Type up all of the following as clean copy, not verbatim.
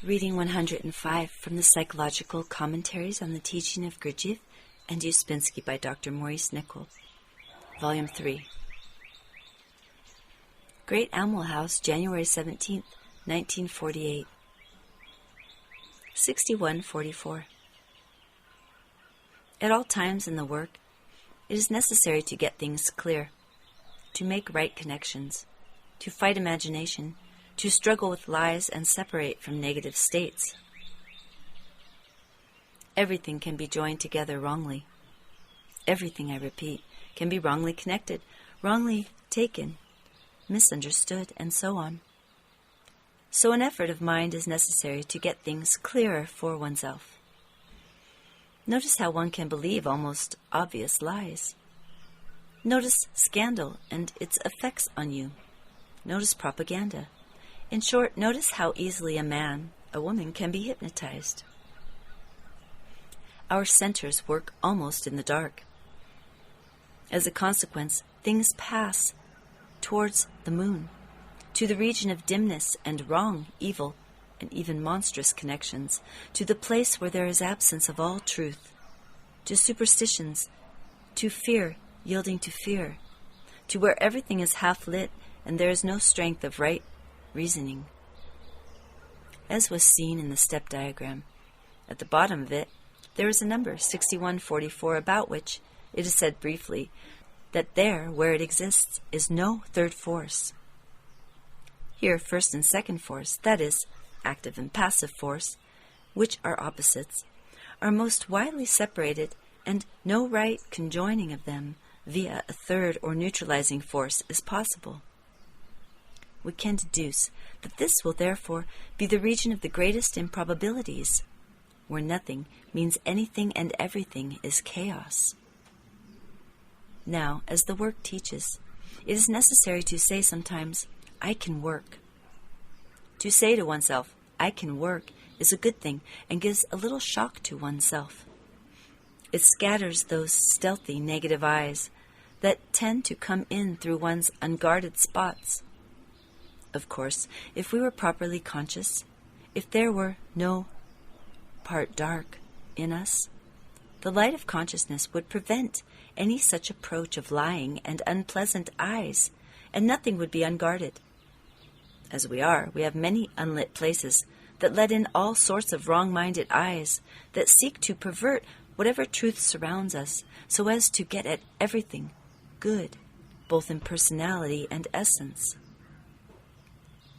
Reading 105 from the Psychological Commentaries on the Teaching of Gurdjieff and Ouspensky by Dr. Maurice Nichols, Volume 3. Great Amwell House, January 17, 1948. 6144. At all times in the work, it is necessary to get things clear, to make right connections, to fight imagination, to struggle with lies and separate from negative states. Everything can be joined together wrongly. Everything, I repeat, can be wrongly connected, wrongly taken, misunderstood, and so on. So an effort of mind is necessary to get things clearer for oneself. Notice how one can believe almost obvious lies. Notice scandal and its effects on you. Notice propaganda. In short, notice how easily a man, a woman, can be hypnotized. Our centers work almost in the dark. As a consequence, things pass towards the moon, to the region of dimness and wrong, evil, and even monstrous connections, to the place where there is absence of all truth, to superstitions, to fear yielding to fear, to where everything is half lit and there is no strength of right reasoning. As was seen in the step diagram, at the bottom of it, there is a number, 6144, about which it is said briefly that there, where it exists, is no third force. Here, first and second force, that is, active and passive force, which are opposites, are most widely separated, and no right conjoining of them via a third or neutralizing force is possible. We can deduce that this will therefore be the region of the greatest improbabilities, where nothing means anything and everything is chaos. Now, as the work teaches, it is necessary to say sometimes, I can work. To say to oneself, I can work, is a good thing and gives a little shock to oneself. It scatters those stealthy negative eyes that tend to come in through one's unguarded spots. Of course, if we were properly conscious, if there were no part dark in us, the light of consciousness would prevent any such approach of lying and unpleasant eyes, and nothing would be unguarded. As we are, we have many unlit places that let in all sorts of wrong-minded eyes that seek to pervert whatever truth surrounds us so as to get at everything good, both in personality and essence.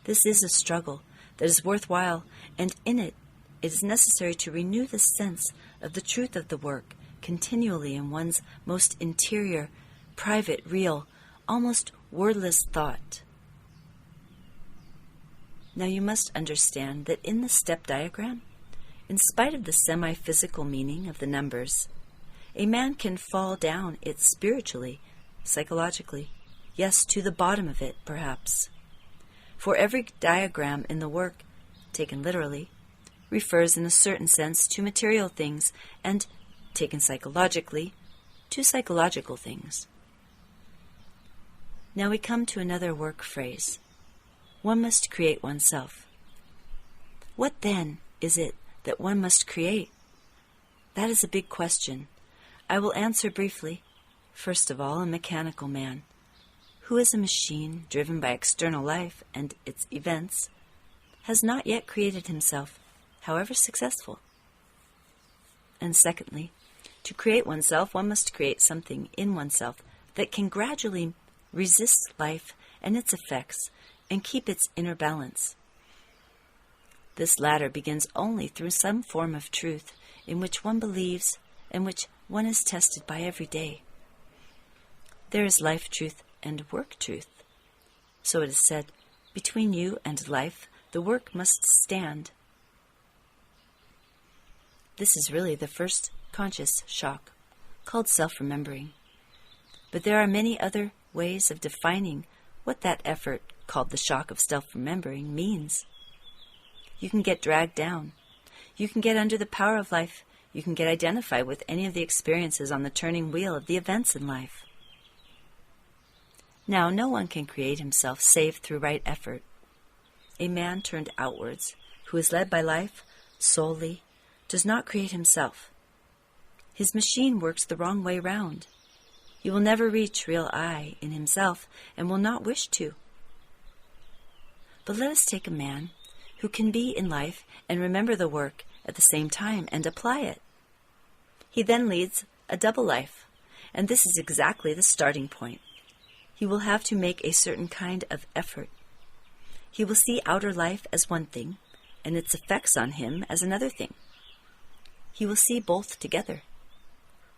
This is a struggle that is worthwhile, and in it is necessary to renew the sense of the truth of the work continually in one's most interior, private, real, almost wordless thought. Now you must understand that in the step diagram, in spite of the semi-physical meaning of the numbers, a man can fall down it spiritually, psychologically, yes, to the bottom of it, perhaps. For every diagram in the work, taken literally, refers in a certain sense to material things, and, taken psychologically, to psychological things. Now we come to another work phrase. One must create oneself. What then is it that one must create? That is a big question. I will answer briefly. First of all, a mechanical man, who is a machine driven by external life and its events, has not yet created himself, however successful. And secondly, to create oneself, one must create something in oneself that can gradually resist life and its effects and keep its inner balance. This latter begins only through some form of truth in which one believes and which one is tested by every day. There is life truth and work truth. So it is said, between you and life, the work must stand. This is really the first conscious shock, called self-remembering. But there are many other ways of defining what that effort, called the shock of self-remembering, means. You can get dragged down. You can get under the power of life. You can get identified with any of the experiences on the turning wheel of the events in life. Now, no one can create himself save through right effort. A man turned outwards, who is led by life solely does not create himself. His machine works the wrong way round. He will never reach real I in himself and will not wish to. But let us take a man who can be in life and remember the work at the same time and apply it. He then leads a double life, and this is exactly the starting point. He will have to make a certain kind of effort. He will see outer life as one thing, and its effects on him as another thing. He will see both together.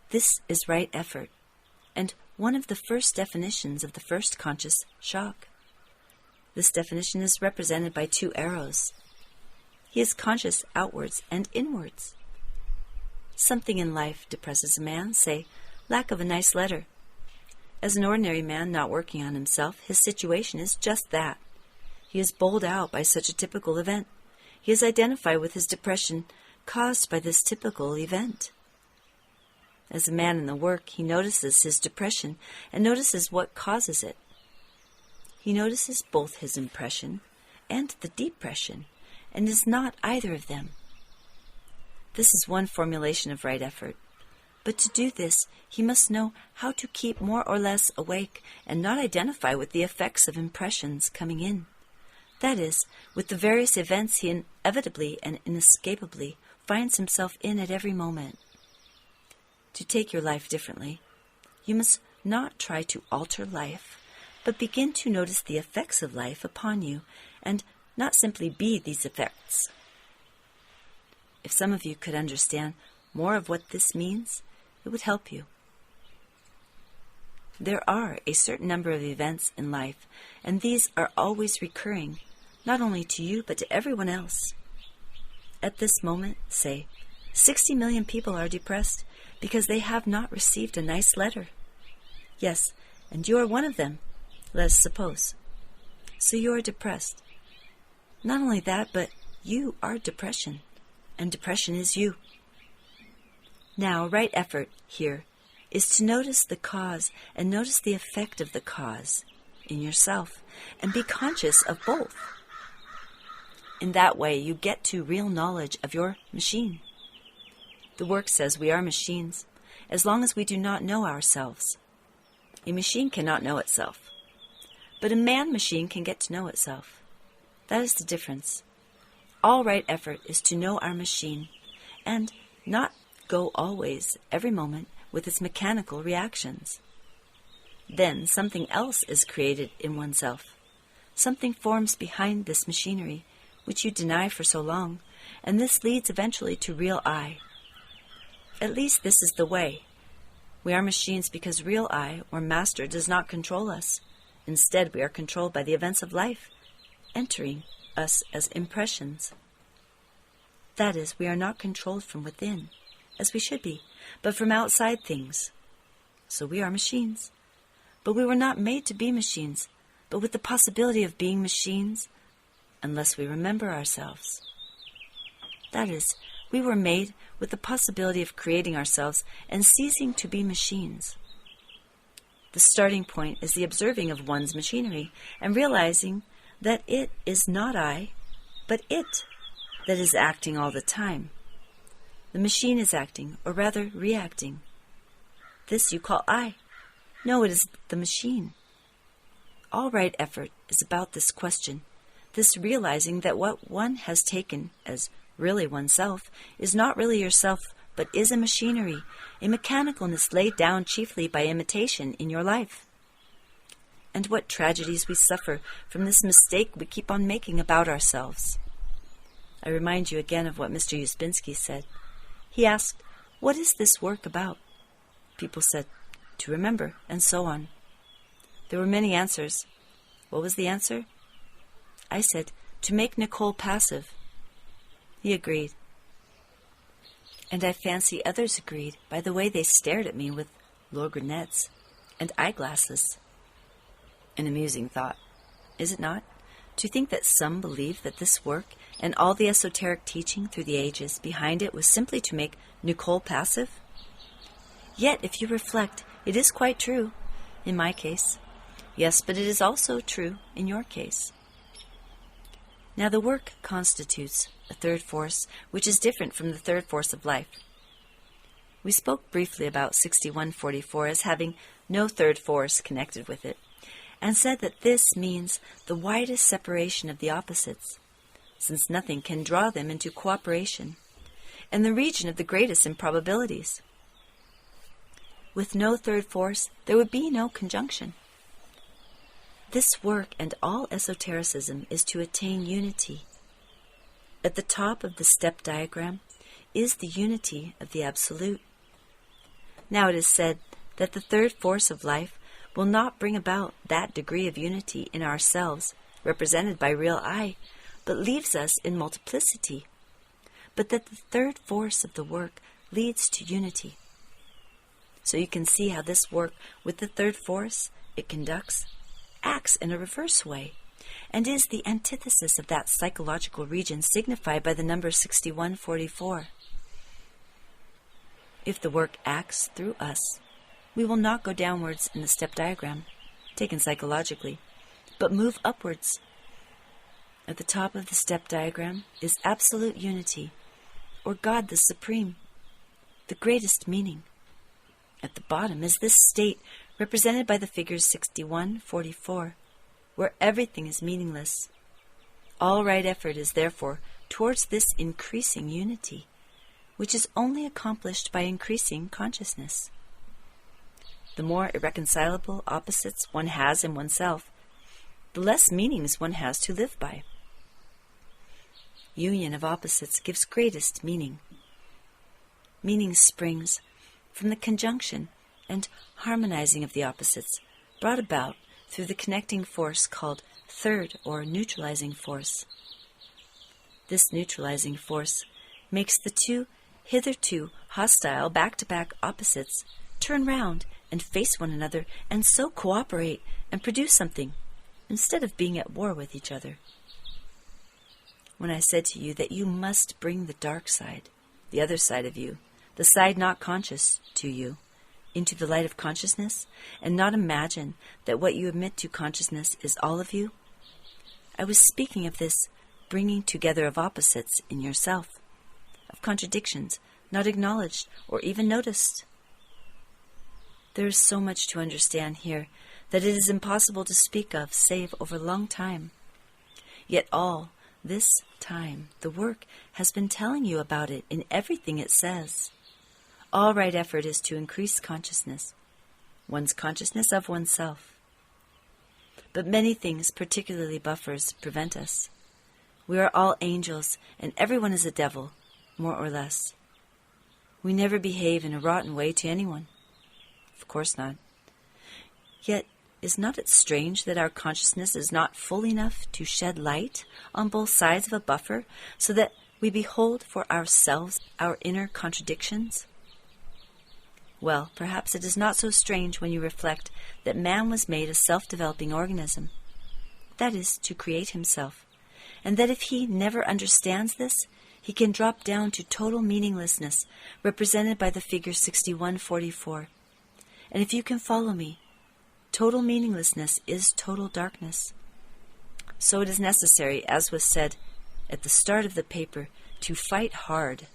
This is right effort, and one of the first definitions of the first conscious shock. This definition is represented by 2 arrows. He is conscious outwards and inwards. Something in life depresses a man, say, lack of a nice letter. As an ordinary man not working on himself, his situation is just that. He is bowled out by such a typical event. He is identified with his depression caused by this typical event. As a man in the work, he notices his depression and notices what causes it. He notices both his impression and the depression, and is not either of them. This is one formulation of right effort. But to do this, he must know how to keep more or less awake and not identify with the effects of impressions coming in. That is, with the various events he inevitably and inescapably finds himself in at every moment. To take your life differently, you must not try to alter life, but begin to notice the effects of life upon you, and not simply be these effects. If some of you could understand more of what this means, it would help you. There are a certain number of events in life, and these are always recurring, not only to you, but to everyone else. At this moment, say, 60 million people are depressed because they have not received a nice letter. Yes, and you are one of them, let us suppose. So you are depressed. Not only that, but you are depression, and depression is you. Now, right effort here is to notice the cause and notice the effect of the cause in yourself and be conscious of both. In that way, you get to real knowledge of your machine. The work says we are machines as long as we do not know ourselves. A machine cannot know itself, but a man-machine can get to know itself. That is the difference. All right effort is to know our machine and not go always, every moment, with its mechanical reactions. Then something else is created in oneself. Something forms behind this machinery, which you deny for so long, and this leads eventually to real I. At least this is the way. We are machines because real I, or master, does not control us. Instead, we are controlled by the events of life, entering us as impressions. That is, we are not controlled from within, as we should be, but from outside things. So we are machines. But we were not made to be machines, but with the possibility of being machines, unless we remember ourselves. That is, we were made with the possibility of creating ourselves and ceasing to be machines. The starting point is the observing of one's machinery and realizing that it is not I, but it that is acting all the time. The machine is acting, or rather reacting. This you call I. No, it is the machine. All right effort is about this question, this realizing that what one has taken as really oneself is not really yourself, but is a machinery, a mechanicalness laid down chiefly by imitation in your life. And what tragedies we suffer from this mistake we keep on making about ourselves. I remind you again of what Mr. Ouspensky said. He asked, "What is this work about?" People said, "To remember," and so on. There were many answers. What was the answer? I said, "To make Nicole passive." He agreed. And I fancy others agreed by the way they stared at me with lorgnettes and eyeglasses. An amusing thought, is it not? To think that some believe that this work and all the esoteric teaching through the ages behind it was simply to make Nicole passive? Yet, if you reflect, it is quite true, in my case. Yes, but it is also true in your case. Now the work constitutes a third force, which is different from the third force of life. We spoke briefly about 6144 as having no third force connected with it, and said that this means the widest separation of the opposites, since nothing can draw them into cooperation, and the region of the greatest improbabilities. With no third force, there would be no conjunction. This work and all esotericism is to attain unity. At the top of the step diagram is the unity of the Absolute. Now it is said that the third force of life will not bring about that degree of unity in ourselves, represented by real I, but leaves us in multiplicity, but that the third force of the work leads to unity. So you can see how this work with the third force it conducts acts in a reverse way, and is the antithesis of that psychological region signified by the number 6144. If the work acts through us, we will not go downwards in the step diagram, taken psychologically, but move upwards. At the top of the step diagram is absolute unity, or God the Supreme, the greatest meaning. At the bottom is this state represented by the figures 6144, where everything is meaningless. All right effort is therefore towards this increasing unity, which is only accomplished by increasing consciousness. The more irreconcilable opposites one has in oneself, the less meanings one has to live by. Union of opposites gives greatest meaning. Meaning springs from the conjunction and harmonizing of the opposites brought about through the connecting force called third or neutralizing force. This neutralizing force makes the two hitherto hostile back-to-back opposites turn round and face one another and so cooperate and produce something instead of being at war with each other. When I said to you that you must bring the dark side, the other side of you, the side not conscious to you, into the light of consciousness, and not imagine that what you admit to consciousness is all of you, I was speaking of this bringing together of opposites in yourself, of contradictions not acknowledged or even noticed. There is so much to understand here that it is impossible to speak of save over a long time. Yet all this time the work has been telling you about it in everything it says. All right effort is to increase consciousness, one's consciousness of oneself. But many things, particularly buffers, prevent us. We are all angels, and everyone is a devil, more or less. We never behave in a rotten way to anyone. Of course not. Yet, is not it strange that our consciousness is not full enough to shed light on both sides of a buffer, so that we behold for ourselves our inner contradictions? Well, perhaps it is not so strange when you reflect that man was made a self-developing organism, that is, to create himself, and that if he never understands this, he can drop down to total meaninglessness, represented by the figure 6144. And if you can follow me, total meaninglessness is total darkness. So it is necessary, as was said at the start of the paper, to fight hard.